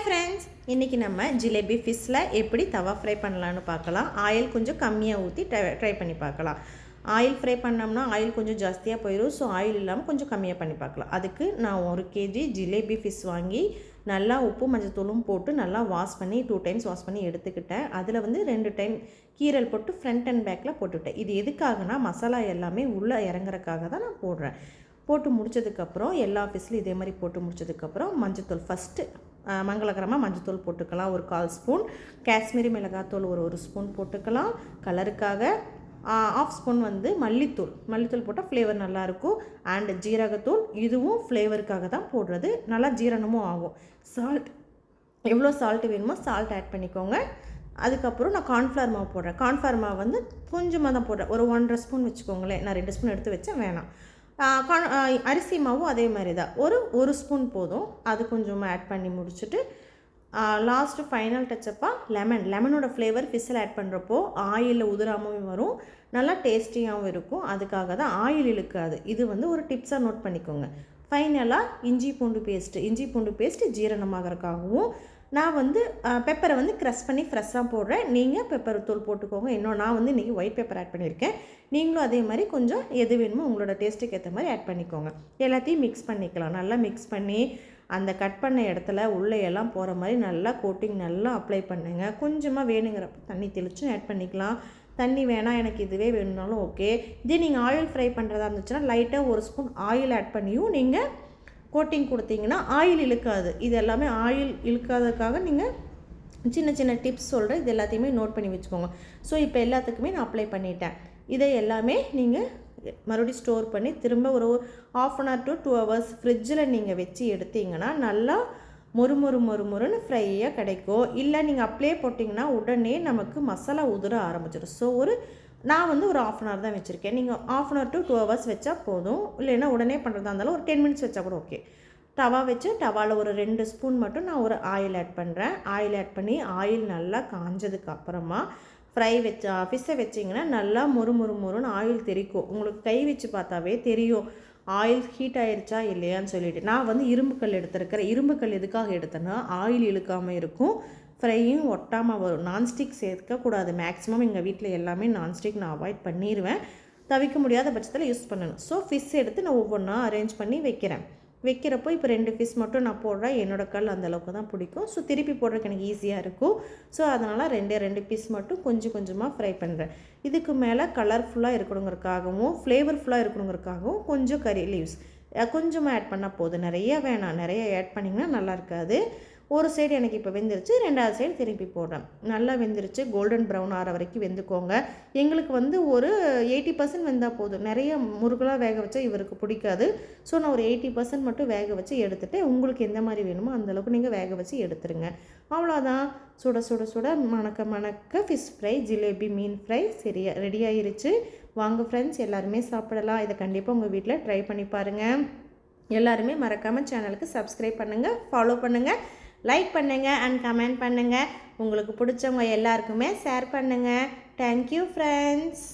Friends, இன்றைக்கி நம்ம ஜிலேபி ஃபிஷ்ஷில் எப்படி தவா ஃப்ரை பண்ணலான்னு பார்க்கலாம். ஆயில் கொஞ்சம் கம்மியாக ஊற்றி ட்ரை பண்ணி பார்க்கலாம். ஆயில் ஃப்ரை பண்ணோம்னா ஆயில் கொஞ்சம் ஜாஸ்தியாக போயிடும். ஸோ ஆயில் இல்லாமல் கொஞ்சம் கம்மியாக பண்ணி பார்க்கலாம். அதுக்கு நான் 1 kg ஜிலேபி ஃபிஷ் வாங்கி நல்லா உப்பு மஞ்சத்தூளும் போட்டு நல்லா வாஷ் பண்ணி 2 times வாஷ் பண்ணி எடுத்துக்கிட்டேன். அதில் வந்து 2 time கீரல் போட்டு ஃப்ரண்ட் அண்ட் பேக்கில் போட்டுவிட்டேன். இது எதுக்காகனா மசாலா எல்லாமே உள்ளே இறங்குறதுக்காக தான் நான் போடுறேன். போட்டு முடித்ததுக்கப்புறம் எல்லா ஃபிஷ்லையும் இதே மாதிரி போட்டு முடித்ததுக்கப்புறம் மஞ்சத்தூள் ஃபஸ்ட்டு மங்களகரமாக மஞ்சத்தூள் போட்டுக்கலாம். ஒரு 1/4 ஸ்பூன் காஷ்மீரி மிளகாத்தூள் ஒரு ஸ்பூன் போட்டுக்கலாம். கலருக்காக 1/2 ஸ்பூன் வந்து மல்லித்தூள் போட்டால் ஃப்ளேவர் நல்லாயிருக்கும். அண்ட் ஜீரகத்தூள், இதுவும் ஃப்ளேவருக்காக தான் போடுறது, நல்லா ஜீரணமும் ஆகும். சால்ட், எவ்வளோ சால்ட்டு வேணுமோ சால்ட் ஆட் பண்ணிக்கோங்க. அதுக்கப்புறம் நான் கார்ன்ஃப்ளவர் மாவு போடுறேன். கார்ன்ஃப்ளவர் மாவு வந்து கொஞ்சமாக தான் போடுறேன், ஒரு 1.5 ஸ்பூன் வச்சுக்கோங்களேன். நான் 2 ஸ்பூன் எடுத்து வச்சேன், வேணாம். அரிசி மாவும் அதே மாதிரி தான், ஒரு ஸ்பூன் போதும். அது கொஞ்சமாக ஆட் பண்ணி முடிச்சுட்டு லாஸ்ட்டு ஃபைனல் டச்சப்பாக லெமனோட ஃப்ளேவர் ஃபிஷ்ஷில் ஆட் பண்ணுறப்போ ஆயிலில் உதிராமல் வரும், நல்லா டேஸ்டியாகவும் இருக்கும். அதுக்காக தான் ஆயில் இழுக்காது. இது வந்து ஒரு டிப்ஸாக நோட் பண்ணிக்கோங்க. ஃபைனலாக இஞ்சி பூண்டு பேஸ்ட்டு ஜீரணமாகறதுக்காகவும் நான் வந்து பெப்பரை வந்து க்ரஷ் பண்ணி ஃப்ரெஷ்ஷாக போடுறேன். நீங்கள் பெப்பர் தூள் போட்டுக்கோங்க. நான் வந்து இன்றைக்கி ஒயிட் பெப்பர் ஆட் பண்ணியிருக்கேன். நீங்களும் அதே மாதிரி கொஞ்சம் எது வேணுமோ உங்களோட டேஸ்ட்டுக்கு ஏற்ற மாதிரி ஆட் பண்ணிக்கோங்க. எல்லாத்தையும் மிக்ஸ் பண்ணிக்கலாம். நல்லா மிக்ஸ் பண்ணி அந்த கட் பண்ண இடத்துல உள்ளே எல்லாம் போகிற மாதிரி நல்லா கோட்டிங் நல்லா அப்ளை பண்ணுங்க. கொஞ்சமாக வேணுங்கிறப்ப தண்ணி தெளிச்சும் ஆட் பண்ணிக்கலாம். தண்ணி வேணாம் எனக்கு இதுவே வேணும்னாலும் ஓகே. இதே நீங்கள் ஆயில் ஃப்ரை பண்ணுறதா இருந்துச்சுன்னா லைட்டாக 1 ஸ்பூன் ஆயில் ஆட் பண்ணியும் நீங்கள் கோட்டிங் கொடுத்தீங்கன்னா ஆயில் இழுக்காது. இது எல்லாமே ஆயில் இழுக்காததுக்காக நீங்கள் சின்ன டிப்ஸ் சொல்கிறேன். இது எல்லாத்தையுமே நோட் பண்ணி வச்சுக்கோங்க. ஸோ இப்போ எல்லாத்துக்குமே நான் அப்ளை பண்ணிட்டேன். இதை எல்லாமே நீங்கள் மறுபடியும் ஸ்டோர் பண்ணி திரும்ப ஒரு 1/2 hour to 2 hours ஃப்ரிட்ஜில் நீங்கள் வச்சு எடுத்தீங்கன்னா நல்லா மொறுன்னு ஃப்ரையாக கிடைக்கும். இல்லை நீங்கள் அப்படியே போட்டிங்கன்னா உடனே நமக்கு மசாலா உதிர ஆரம்பிச்சிடும். ஸோ நான் வந்து ஒரு 1/2 hour தான் வச்சுருக்கேன். நீங்கள் 1/2 hour to 2 hours வச்சா போதும். இல்லைன்னா உடனே பண்ணுறதா இருந்தாலும் ஒரு 10 minutes வச்சா கூட ஓகே. தவா வச்சு டவாவில் ஒரு 2 ஸ்பூன் மட்டும் நான் ஒரு ஆயில் ஆட் பண்ணுறேன். ஆயில் ஆட் பண்ணி ஆயில் நல்லா காஞ்சதுக்கு அப்புறமா ஃபிஷ்ஷை வச்சிங்கன்னா நல்லா மொறுன்னு ஆயில் தெரிக்கும். உங்களுக்கு கை வச்சு பார்த்தாவே தெரியும் ஆயில் ஹீட் ஆயிடுச்சா இல்லையான்னு சொல்லிட்டு. நான் வந்து இரும்புக்கல் எடுத்துருக்கிறேன். இரும்புக்கல் எதுக்காக எடுத்தேன்னா ஆயில் இழுக்காமல் இருக்கும், ஃப்ரையும் ஒட்டாமல் வரும். நான்ஸ்டிக் சேர்க்கக்கூடாது. மேக்ஸிமம் எங்கள் வீட்டில் எல்லாமே நான்ஸ்டிக் நான் அவாய்ட் பண்ணிடுவேன். தவிக்க முடியாத பட்சத்தில் யூஸ் பண்ணணும். ஸோ ஃபிஷ் எடுத்து நான் ஒவ்வொன்றா அரேஞ்ச் பண்ணி வைக்கிறப்போ இப்போ 2 ஃபிஷ் மட்டும் நான் போடுறேன். என்னோடய கல் அந்தளவுக்கு தான் பிடிக்கும். ஸோ திருப்பி போடுறதுக்கு எனக்கு ஈஸியாக இருக்கும். ஸோ அதனால் 2 பீஸ் மட்டும் கொஞ்சமாக ஃப்ரை பண்ணுறேன். இதுக்கு மேலே கலர்ஃபுல்லாக இருக்கணுங்கிறதுக்காகவும் ஃப்ளேவர்ஃபுல்லாக இருக்கணுங்கிறதுக்காகவும் கொஞ்சம் கறி லீவ்ஸ் கொஞ்சமாக ஆட் பண்ணால் போதும். நிறைய வேணாம். நிறைய ஆட் பண்ணிங்கன்னா நல்லா இருக்காது. ஒரு சைடு எனக்கு இப்போ வெந்துருச்சு, 2வது சைடு திருப்பி போடுறேன். நல்லா வெந்துருச்சு. கோல்டன் ப்ரௌன் ஆகிற வரைக்கும் வெந்துக்கோங்க. எங்களுக்கு வந்து ஒரு 80% வெந்தால் போதும். நிறைய முருகலாக வேக வச்சா இவருக்கு பிடிக்காது. ஸோ நான் ஒரு 80% மட்டும் வேக வச்சு எடுத்துகிட்டு உங்களுக்கு எந்த மாதிரி வேணுமோ அந்தளவுக்கு நீங்கள் வேக வச்சு எடுத்துருங்க. அவ்வளோதான். சுட மணக்க ஃபிஷ் ஃப்ரை, ஜிலேபி மீன் ஃப்ரை ரெடி ஆயிருச்சு. வாங்க ஃப்ரெண்ட்ஸ், எல்லாருமே சாப்பிடலாம். இதை கண்டிப்பாக உங்கள் வீட்டில் ட்ரை பண்ணி பாருங்கள். எல்லாருமே மறக்காமல் சேனலுக்கு சப்ஸ்கிரைப் பண்ணுங்கள், ஃபாலோ பண்ணுங்கள், லைக் பண்ணுங்கள் அண்ட் கமெண்ட் பண்ணுங்கள். உங்களுக்கு பிடிச்சவங்க எல்லாருக்குமே ஷேர் பண்ணுங்கள். Thank you friends.